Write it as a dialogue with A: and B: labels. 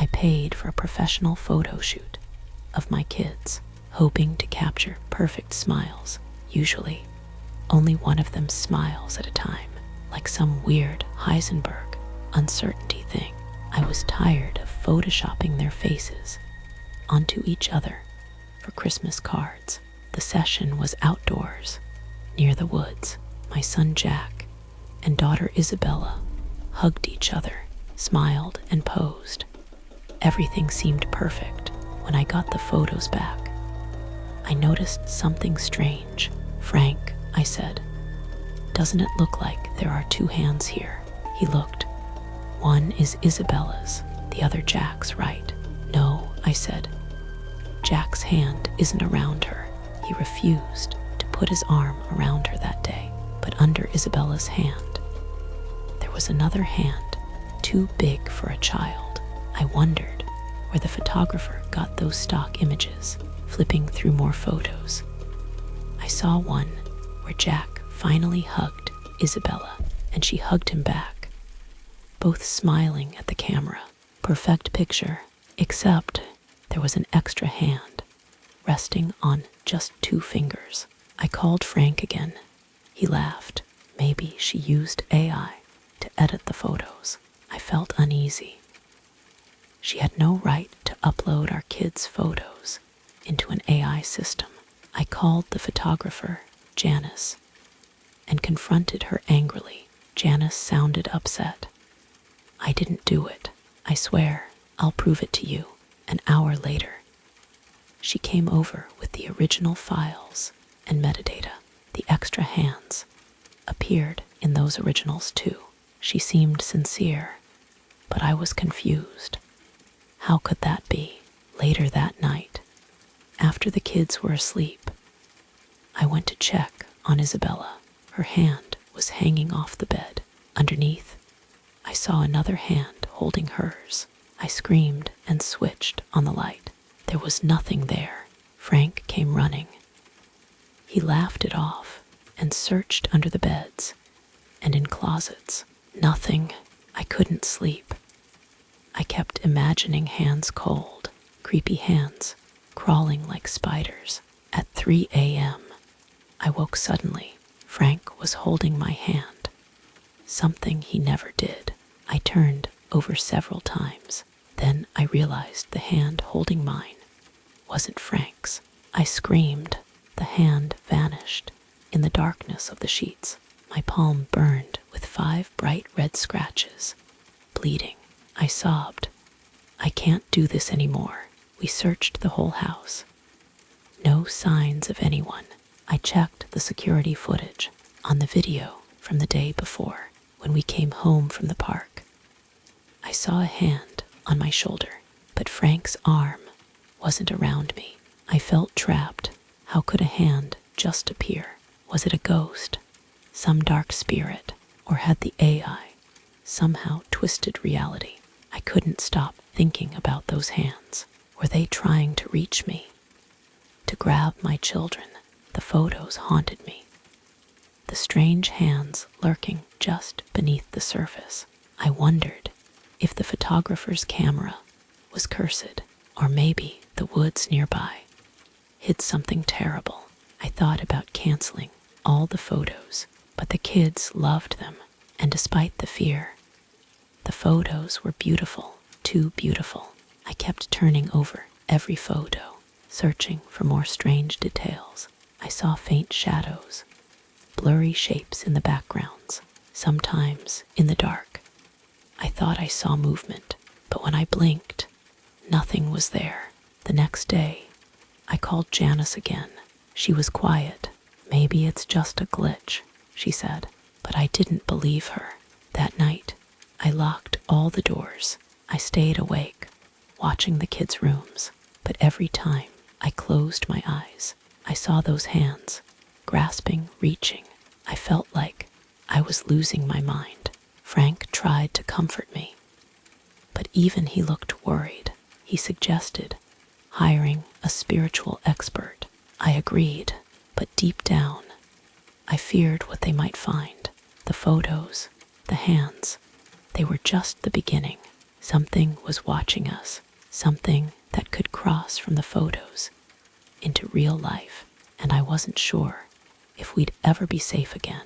A: I paid for a professional photo shoot of my kids, hoping to capture perfect smiles. Usually, only one of them smiles at a time, like some weird Haisenberg uncertainty thing. I was tired of photoshopping their faces onto each other for Christmas cards. The session was outdoors, near the woods. My son Jack and daughter Isabella hugged each other, smiled, and posed. Everything seemed perfect. When I got the photos back, I noticed something strange. "Frank," I said, "doesn't it look like there are two hands here?" He looked. "One is Isabella's, the other Jack's, right?" "No," I said. "Jack's hand isn't around her. He refused to put his arm around her that day." But under Isabella's hand, there was another hand, too big for a child. I wondered where the photographer got those stock images. Flipping through more photos, I saw one where Jack finally hugged Isabella, and she hugged him back, both smiling at the camera. Perfect picture, except there was an extra hand resting on just 2 fingers. I called Frank again. He laughed. Maybe she used AI to edit the photos. I felt uneasy. She had no right to upload our kids' photos into an AI system. I called the photographer, Janice, and confronted her angrily. Janice sounded upset. "I didn't do it. I swear, I'll prove it to you." An hour later, she came over with the original files and metadata. The extra hands appeared in those originals too. She seemed sincere, but I was confused. How could that be? Later that night, after the kids were asleep, I went to check on Isabella. Her hand was hanging off the bed. Underneath, I saw another hand holding hers. I screamed and switched on the light. There was nothing there. Frank came running. He laughed it off and searched under the beds and in closets. Nothing. I couldn't sleep. I kept imagining hands cold, creepy hands, crawling like spiders. At 3 a.m., I woke suddenly. Frank was holding my hand, something he never did. I turned over several times. Then I realized the hand holding mine wasn't Frank's. I screamed. The hand vanished in the darkness of the sheets. My palm burned with 5 bright red scratches, bleeding. I sobbed. "I can't do this anymore." We searched the whole house. No signs of anyone. I checked the security footage on the video from the day before when we came home from the park. I saw a hand on my shoulder, but Frank's arm wasn't around me. I felt trapped. How could a hand just appear? Was it a ghost, some dark spirit, or had the AI somehow twisted reality? I couldn't stop thinking about those hands. Were they trying to reach me? To grab my children? The photos haunted me. The strange hands lurking just beneath the surface. I wondered if the photographer's camera was cursed, or maybe the woods nearby hid something terrible. I thought about canceling all the photos, but the kids loved them, and despite the fear, the photos were beautiful, too beautiful. I kept turning over every photo, searching for more strange details. I saw faint shadows, blurry shapes in the backgrounds, sometimes in the dark. I thought I saw movement, but when I blinked, nothing was there. The next day, I called Janice again. She was quiet. "Maybe it's just a glitch," she said, but I didn't believe her. That night, I locked all the doors. I stayed awake, watching the kids' rooms, but every time I closed my eyes, I saw those hands, grasping, reaching. I felt like I was losing my mind. Frank tried to comfort me, but even he looked worried. He suggested hiring a spiritual expert. I agreed, but deep down, I feared what they might find. The photos, the hands, they were just the beginning. Something was watching us, something that could cross from the photos into real life, and I wasn't sure if we'd ever be safe again.